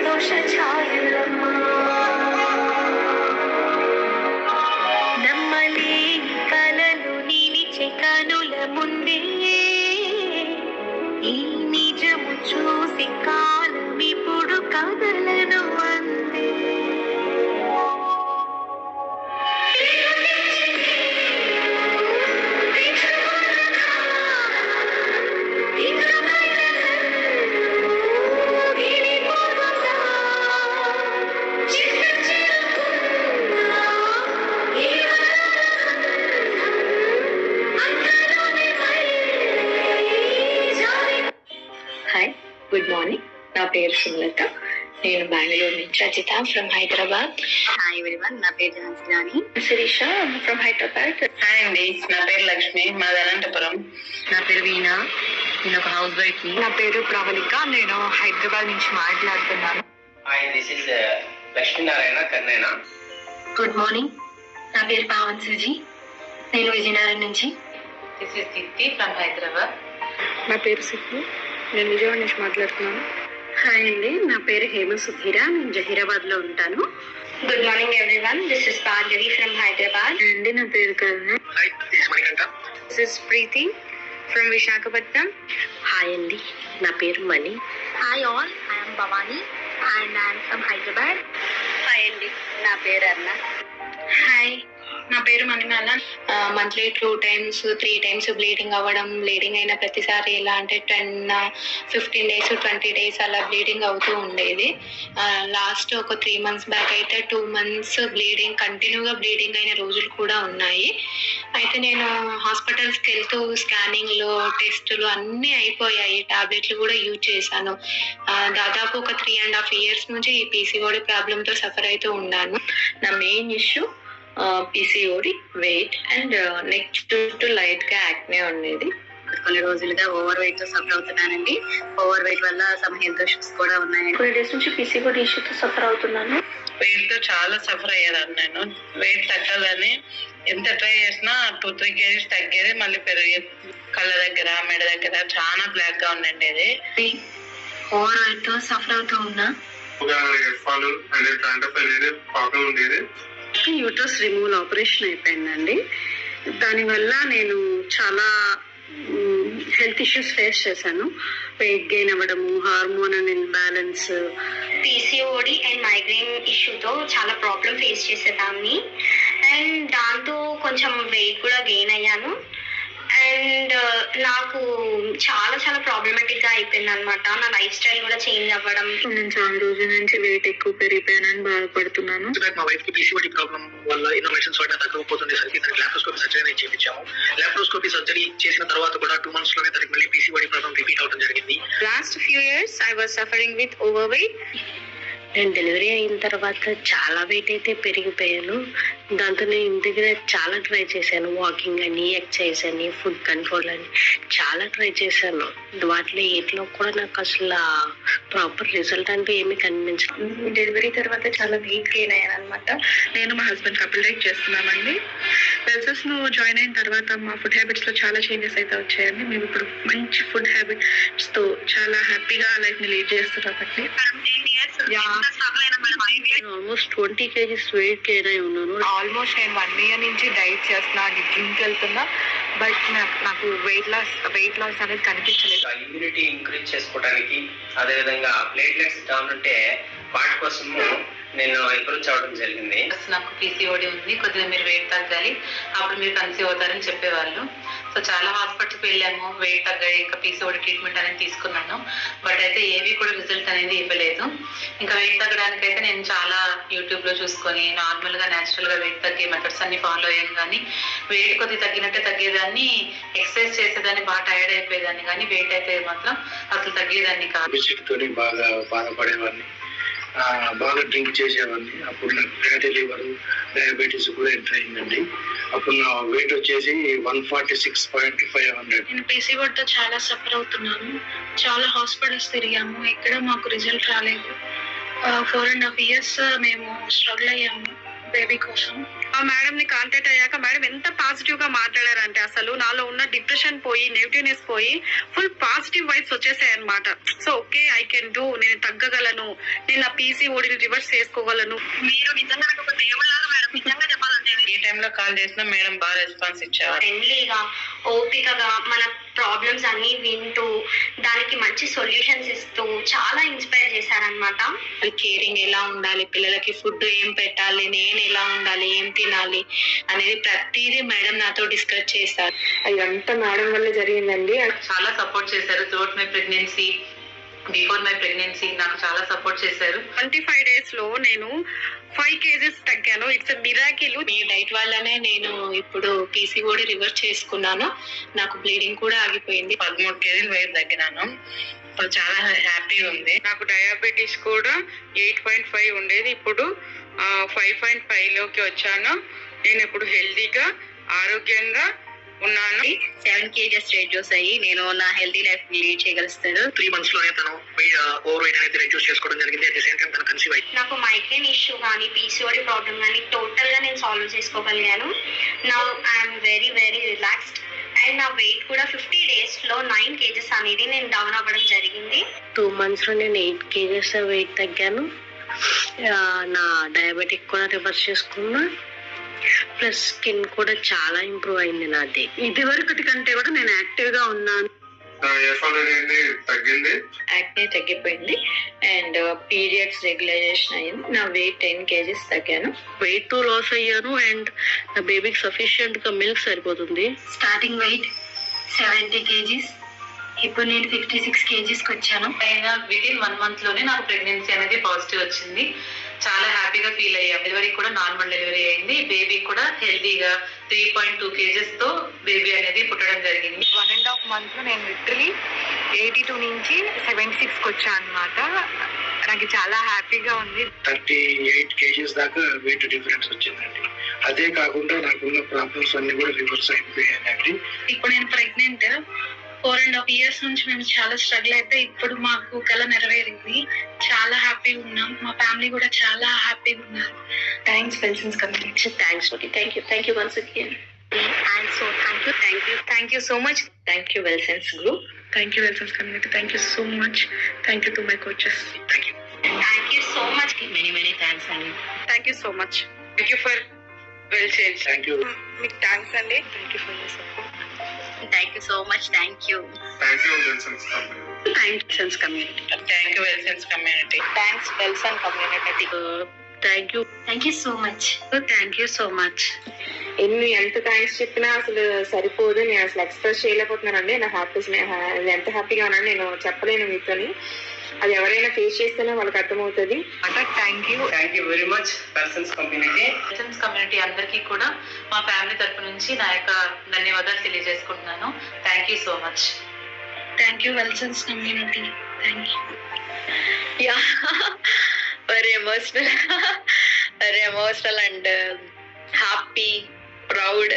సంతోష ఛాయలమ్మా నమ్మలేని కలలు నిలిచే కనుల ముందే ఈ నిజము చూసి కాలం ఇప్పుడు కదలను అందే హాయ్, గుడ్ మార్నింగ్. నా పేరు సుమలత. నేను బెంగళూరు నుంచి. Ajitha from Hyderabad. Hi everyone, నా పేరు ఝాన్సీ. శిరీష ఫ్రమ్ హైదరాబాద్. హాయ్ అండి, నా పేరు లక్ష్మి, మాది అనంతపురం. నా పేరు వీణా, నేను ఒక హౌస్ వైఫ్ ని. నా పేరు ప్రవళిక, నేను హైదరాబాద్ నుంచి మాట్లాడుతున్నాను. Hi, this is Lakshminarayana Karnena. Good morning. నా పేరు పావన్ సుజీ, నేను విజయనగరం నుంచి. This is Deepti from Hyderabad. నా పేరు సిద్ధు, నేను విజయవాడ నుంచి మాట్లాడుతున్నాను. హాయ్ అండి, నా పేరు హేమ సుధీరా, నేను జహీరాబాద్ లో ఉంటాను. Good morning everyone, this is Bhargavi from Hyderabad. అండి, నా పేరు Karuna. Hi, this is Manikanta. This is Preethi from Visakhapatnam. Hi అండి, నా పేరు Mani. Hi all, I'm Bhavani and I'm from Hyderabad. Hi అండి, నా పేరు అర్ణ. హాయ్, నా పేరు Manimala. Monthly 2 times 3 times bleeding అవ్వడం. బ్లీడింగ్ అయిన ప్రతిసారి ఎలా అంటే 10-15 days 20 days అలా బ్లీడింగ్ అవుతూ ఉండేది. లాస్ట్ ఒక 3 months బ్యాక్ అయితే 2 months బ్లీడింగ్, కంటిన్యూగా బ్లీడింగ్ అయిన రోజులు కూడా ఉన్నాయి. అయితే నేను హాస్పిటల్స్కి వెళ్తూ స్కానింగ్లు, టెస్టులు అన్నీ అయిపోయాయి. టాబ్లెట్లు కూడా యూజ్ చేశాను. దాదాపు ఒక 3.5 years నుంచి ఈ పీసీఓడి ప్రాబ్లంతో సఫర్ అవుతూ ఉన్నాను. నా main issue PCOD, weight and neck చుట్టూ లైట్ గా యాక్నే ఉండేది. కొన్ని రోజులుగా ఓవర్ వెయిట్ తో సఫర్ అవుతున్నానండి. ఓవర్ వెయిట్ వల్ల సమ్ హెల్త్ ఇష్యూస్ కూడా ఉన్నాయండి. 2 days నుంచి పీసీఓడి ఇష్యూతో సఫర్ అవుతున్నాను. వెయిట్ తో చాలా సఫర్ అయ్యేదాన్ని నేను. వెయిట్ తగ్గాలని ఎంత ట్రై చేసినా 2-3 kgs తగ్గేది, మళ్ళీ పెరిగేది. కళ్ళ దగ్గర, మెడ దగ్గర చాలా బ్లాక్ గా ఉండేది. ఓవర్ వెయిట్ తో సఫర్ అవుతూ ఉన్నా. యూట్రస్ రిమూవల్ ఆపరేషన్ అయిపోయిందండి. దానివల్ల నేను చాలా హెల్త్ ఇష్యూస్ ఫేస్ చేశాను. వెయిట్ గెయిన్ అవ్వడము, hormonal imbalance. PCOD and migraine ఇష్యూతో చాలా ప్రాబ్లం ఫేస్ చేసేదాన్ని. అండ్ దాంతో కొంచెం వెయిట్ కూడా గెయిన్ అయ్యాను. అండ్ నాకు చాలా చాలా ప్రాబ్లమాటిక్ గా అయిపోయింది అనమాట. నా లైఫ్ స్టైల్ కూడా చేంజ్ అవ్వడం. నేను చాలా రోజుల నుంచి వెయిట్ ఎక్కువ పెరిగిపోయానని బాధపడుతున్నాను. మా వైఫ్ కి పీసీఓడి ప్రాబ్లం వల్ల ఎన్నో మెడిసిన్స్ వాడినా తగ్గకపోతుండేసరికి దానికి లాప్రోస్కోపీ సర్జరీ చేయించాము. లాప్రోస్కోపీ సర్జరీ చేసిన తర్వాత కూడా 2 months లోనే దానికి మళ్ళీ పీసీఓడి ప్రాబ్లం రిపీట్ అవడం జరిగింది. Last few years I was suffering with overweight. నేను డెలివరీ అయిన తర్వాత చాలా వెయిట్ అయితే పెరిగిపోయాను. దాంతో నేను ఇంటి దగ్గర చాలా ట్రై చేశాను. వాకింగ్ అని, ఎక్సర్సైజ్ అని, ఫుడ్ కంట్రోల్ అని చాలా ట్రై చేశాను. వాటిలో ఏట్లో కూడా నాకు అసలు ప్రాపర్ రిజల్ట్ అంటూ ఏమీ కనిపించలేదు. డెలివరీ తర్వాత చాలా వెయిట్ గెయిన్ అయ్యాను అనమాట. నేను మా హస్బెండ్ కపుల్ డైట్ చేస్తున్నామండి. వెల్సెస్ లో జాయిన్ అయిన తర్వాత మా ఫుడ్ హ్యాబిట్స్ లో చాలా చేంజెస్ అయితే వచ్చాయండి. మేము ఇప్పుడు మంచి ఫుడ్ హ్యాబిట్స్ తో చాలా హ్యాపీగా లైఫ్ ని లీడ్ చేస్తున్నామండి. ఆల్మోస్ట్ 20 kgs వెయిట్ గెయిన్ అయి ఉన్నాను. ఆల్మోస్ట్ నేను 1 year నుంచి డైట్ చేస్తున్నా, జిమ్ కి వెళ్తున్నా. బట్ నాకు వెయిట్ లాస్ అనేది కనిపించలేదు. ఇమ్యూనిటీ ఇంక్రీజ్ చేసుకోవడానికి, అదేవిధంగా ప్లేట్లెట్స్ డౌన్ ఉంటే వాటి కోసము నేను అప్రోచ్ అవ్వడం జరిగింది. నాకు పీసీఓడి ఉంది, కొద్దిగా మీరు వెయిట్ తగ్గాలి, అప్పుడు మీరు కన్సీవ్ అవుతారని చెప్పేవాళ్ళు. సో చాలా హాస్పిటల్కి వెళ్ళాము, వెయిట్ తగ్గాయి, ఇంకా పీసీఓడి ట్రీట్మెంట్ అనేది తీసుకున్నాను. బట్ అయితే ఏవి కూడా రిజల్ట్ అనేది ఇవ్వలేదు. ఇంకా వెయిట్ తగ్గడానికి అయితే నేను చాలా యూట్యూబ్ లో చూసుకొని నార్మల్ గా న్యాచురల్ గా వెయిట్ తగ్గే మెథడ్స్ అన్ని ఫాలో అయ్యాను. కానీ వెయిట్ కొద్దిగా తగ్గినట్టే తగ్గేదాన్ని, ఎక్సర్సైజ్ చేసేదాన్ని, బాగా టైర్డ్ అయిపోయేదాన్ని. కానీ వెయిట్ అయితే మాత్రం అసలు తగ్గేదాన్ని కాదు. బాగా బాధపడేవాడిని, బాగా డ్రింక్ చేసేవాడిని. అప్పుడు నాకు ఫ్యాటీ లివర్, డయాబెటీస్ కూడా ఎంటర్ అయిందండి. అప్పుడు నా వెయిట్ వచ్చేసి 146.500. నేను పీసీఓడితో చాలా సఫర్ అవుతున్నాను. చాలా హాస్పిటల్స్ తిరిగాము, ఎక్కడ మాకు రిజల్ట్ రాలేదు. 4.5 years మేము స్ట్రగుల్ అయ్యాము. బేబీ కోసం. ఆ మేడం ని కాంటాక్ట్ అయ్యాక మేడం ఎంత పాజిటివ్ గా మాట్లాడారంటే అసలు నాలో ఉన్న డిప్రెషన్ పోయి నెగిటివ్నెస్ పోయి ఫుల్ పాజిటివ్ వైబ్స్ వచ్చేసాయి అనమాట. So okay I can do, నేను తగ్గగలను, నేను నా PCODని రివర్స్ చేసుకోగలను. మీరు నిజంగా నాకు ఒక దేవుళ్ళగా మేడం, నిజంగా చెప్పాలంటే ఏ టైంలో కాల్ చేసినా మేడం బాగా రెస్పాన్స్ ఇచ్చారు. ఫ్రెండ్లీగా ఓపికగా మన ప్రాబ్లమ్స్ అన్ని వింటూ దానికి మంచి సొల్యూషన్స్ ఇస్తూ చాలా ఇన్స్పైర్ చేశారనమాట. కేరింగ్ ఎలా ఉండాలి, పిల్లలకి ఫుడ్ ఏం పెట్టాలి, నేను ఎలా ఉండాలి, ఏం తినాలి అనేది ప్రతిదీ మేడం నాతో డిస్కస్ చేశారు. అదంతా మేడం వల్ల జరిగిందండి. చాలా సపోర్ట్ చేశారు throughout my pregnancy, before my pregnancy నాకు చాలా సపోర్ట్ చేశారు. 25 days లో నేను 5 kgs తగ్గాను. It's miracle. మీ డైట్ వల్లనే నేను ఇప్పుడు PCOD రివర్స్ చేసుకున్నాను. నాకు బ్లీడింగ్ కూడా ఆగిపోయింది. 13 kgs వెయిట్ తగ్గినాను. ఇప్పుడు చాలా హ్యాపీగా ఉంది. నాకు డయాబెటీస్ కూడా 8.5 ఉండేది, ఇప్పుడు 5.5 లోకి వచ్చాను. నేను ఇప్పుడు హెల్దీగా ఆరోగ్యంగా ఉన్నాను. 7 kgs రెడ్యూస్ అయ్యి నేను నా హెల్దీ లైఫ్ లీడ్ చేయగలుగుతాను. 3 months లోనే తను ఓవర్ వెయిట్ అనేది రెడ్యూస్ చేసుకోవడం జరిగింది. అట్ ది సేమ్ టైం తను కన్సీవ్ అయ్యి నాకు మైగ్రేన్ ఇష్యూ కానీ PCOD ప్రాబ్లమ్ కానీ టోటల్ గా నేను సాల్వ్ చేసుకోగలిగాను. Now I'm very very relaxed and నా వెయిట్ కూడా 50 days లో 9 kgs అనేది నేను డౌన్ అవ్వడం జరిగింది. 2 months లో నేను 8 kgs వెయిట్ తగ్గాను. నా డయాబెటిక్ కూడా రివర్స్ చేసుకున్నా, ప్లస్ స్కిన్ కూడా చాలా ఇంప్రూవ్ అయింది నాది. ఇది వరకటి కంటే కూడా నేను యాక్టివ్ గా ఉన్నాను. తగ్గింది, యాక్నే తగ్గిపోయింది అండ్ పీరియడ్స్ రెగ్యులైజేషన్ అయింది. నా వెయిట్ 10 kgs తగ్గాను. వెయిట్ లాస్ అయ్యాను అండ్ నా బేబీకి సఫిషియెంట్ గా మిల్క్ సరిపోతుంది. స్టార్టింగ్ వెయిట్ 70 kgs, ఇప్పుడు నేను 56 kgs కి వచ్చాను. అయినా వితిన్ 1 month లోనే నాకు ప్రెగ్నెన్సీ అనేది పాజిటివ్ వచ్చింది. చాలా హ్యాపీగా ఫీల్ అయ్యాం. డెలివరీ కూడా నార్మల్ డెలివరీ అయింది. బేబీ కూడా హెల్దీగా 3.2 kgs తో బేబీ అనేది పుట్టడం జరిగింది. 1.5 months లో నేను లిటరలీ 82 నుంచి 76కి వచ్చాను అనమాట. నాకు చాలా హ్యాపీగా ఉంది. 38 kgs దాకా వెయిట్ డిఫరెన్స్ వచ్చిందండి. అదే కాకుండా నాకున్న ప్రాబ్లమ్స్ అన్ని కూడా రివర్స్ అయిపోయాయండి. ఇప్పుడు నేను ప్రెగ్నెంట్. 4.5 years నుంచి మేము చాలా స్ట్రగుల్ అయితే ఇప్పుడు మాకు కల నెరవేరింది. చాలా హ్యాపీగా ఉన్నాం. మా ఫ్యామిలీ కూడా చాలా హ్యాపీగా ఉన్నారు. Thanks Welsons community. Thanks thank you once again. And so thank you so much. Thank you Welsons group. Thank you Welsons community. Thank you so much. Thank you to my coaches. Thank you. Thank you so much. Many thanks అండి. Thank you so much. Thank you for well change. Thank you. మీకు thanks అండి. Thank you for your support. Thank you so much. Thank you. Thank you Welsons community. Thanks community. Thank you Welsons community. Thanks Welson community. Thank you. Thank you so much. Thank you so much. ఎంత thanks చెప్పినా అసలు సరిపోదు. నేను అసలు express చేయలేకపోతున్నానండి. నా happies ఎంత హ్యాపీగా ఉన్నాను నేను చెప్పలేను మీతోని. అది ఎవరైనా ఫేస్ చేస్తేనే వాళ్ళకి అర్థమవుతుంది. Thank you very much Welsons community. Welsons community అందరికీ కూడా మా ఫ్యామిలీ తరపు నుంచి నా యొక్క ధన్యవాదాలు తెలియజేసుకుంటున్నాను. Thank you so much. Thank you Welsons community. Thank you. Yeah, very emotional and happy, proud,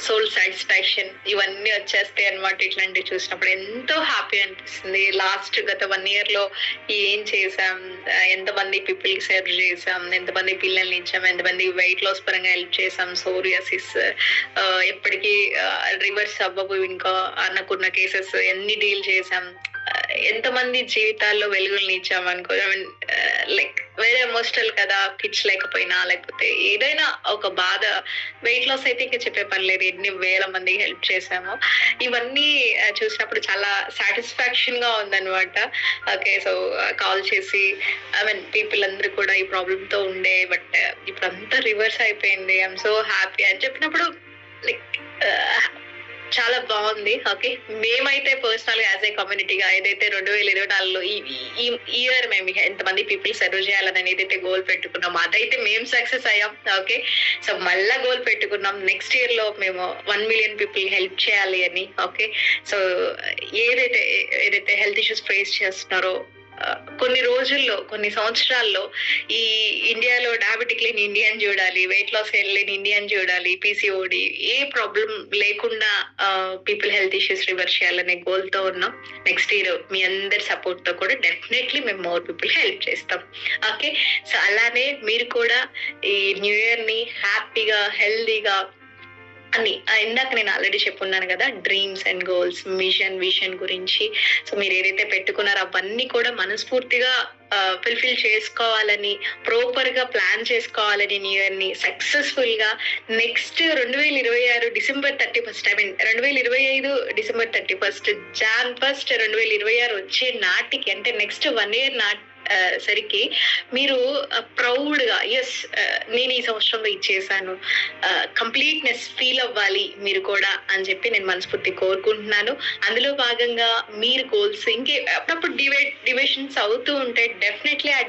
soul satisfaction ఇవన్నీ వచ్చేస్తాయి అనమాట. ఇట్లాంటివి చూసినప్పుడు ఎంతో హ్యాపీ అనిపిస్తుంది. లాస్ట్ గత 1 year లో ఏం చేసాం, ఎంతమంది పీపుల్కి సర్వ్ చేసాం, ఎంతమంది పిల్లల్ని ఇచ్చాం, ఎంతమంది వెయిట్ లాస్ పరంగా హెల్ప్ చేసాం, సోరియాసిస్ ఎప్పటికీ రివర్స్ అవ్వవు ఇంకా అనుకున్న కేసెస్ ఎన్ని డీల్ చేసాం, ఎంతమంది జీవితాల్లో వెలుగుల్ని ఇచ్చాం అనుకో. ఐ మీన్ లైక్ వేరే ఎమోషనల్ కదా, కిడ్స్ లేకపోయినా లేకపోతే ఏదైనా ఒక బాధ. వెయిట్ లాస్ అయితే ఇంకా చెప్పే పని లేదు, ఎన్ని వేల మందికి హెల్ప్ చేసాము. ఇవన్నీ చూసినప్పుడు చాలా సాటిస్ఫాక్షన్ గా ఉందన్నమాట. ఓకే, సో కాల్ చేసి ఐ మీన్ పీపుల్ అందరూ కూడా ఈ ప్రాబ్లమ్ తో ఉండే, బట్ ఇప్పుడు అంతా రివర్స్ అయిపోయింది, ఐఎమ్ సో హ్యాపీ అని చెప్పినప్పుడు లైక్ చాలా బాగుంది. ఓకే, మేమైతే పర్సనల్ గా యాజ్ ఏ కమ్యూనిటీగా ఏదైతే 2024లో ఈ ఇయర్ మేము ఎంతమంది పీపుల్ సర్వ్ చేయాలని ఏదైతే గోల్ పెట్టుకున్నామో అదైతే మేము సక్సెస్ అయ్యాం. ఓకే, సో మళ్ళా గోల్ పెట్టుకున్నాం నెక్స్ట్ ఇయర్ లో మేము 1 million పీపుల్ హెల్ప్ చేయాలి అని. ఓకే, సో ఏదైతే హెల్త్ ఇష్యూస్ ఫేస్ చేస్తున్నారో కొన్ని రోజుల్లో, కొన్ని సంవత్సరాల్లో ఈ ఇండియాలో డయాబెటిక్ లేని ఇండియన్ చూడాలి, వెయిట్ లాస్ లేని ఇండియన్ చూడాలి, పీసీఓడి ఏ ప్రాబ్లం లేకుండా పీపుల్ హెల్త్ ఇష్యూస్ రివర్స్ చేయాలనే గోల్ తో ఉన్నాం. నెక్స్ట్ ఇయర్ మీ అందరి సపోర్ట్ తో కూడా డెఫినెట్లీ మేము మోర్ పీపుల్ హెల్ప్ చేస్తాం. ఓకే, సో అలానే మీరు కూడా ఈ న్యూ ఇయర్ ని హ్యాపీగా, హెల్దీగా అని ఇందాక నేను ఆల్రెడీ చెప్పున్నాను కదా, డ్రీమ్స్ అండ్ గోల్స్, విజన్ గురించి. సో మీరు ఏదైతే పెట్టుకున్నారో అవన్నీ కూడా మనస్ఫూర్తిగా ఫుల్ఫిల్ చేసుకోవాలని, ప్రాపర్ గా ప్లాన్ చేసుకోవాలని, న్యూ ఇయర్ ని సక్సెస్ఫుల్ గా నెక్స్ట్ 2026 December 31, 2025 December 31, Jan 1, 2026 వచ్చే నాటికి, అంటే నెక్స్ట్ 1 year సరికి మీరు ప్రౌడ్ గా ఎస్ నేను ఈ సంవత్సరంలో ఇచ్చేసాను, కంప్లీట్నెస్ ఫీల్ అవ్వాలి మీరు కూడా అని చెప్పి నేను మనస్ఫూర్తి కోరుకుంటున్నాను. అందులో భాగంగా మీరు గోల్స్ ఇంకే అప్పుడప్పుడు డివిజన్స్ అవుతూ ఉంటే డెఫినెట్లీ ఆ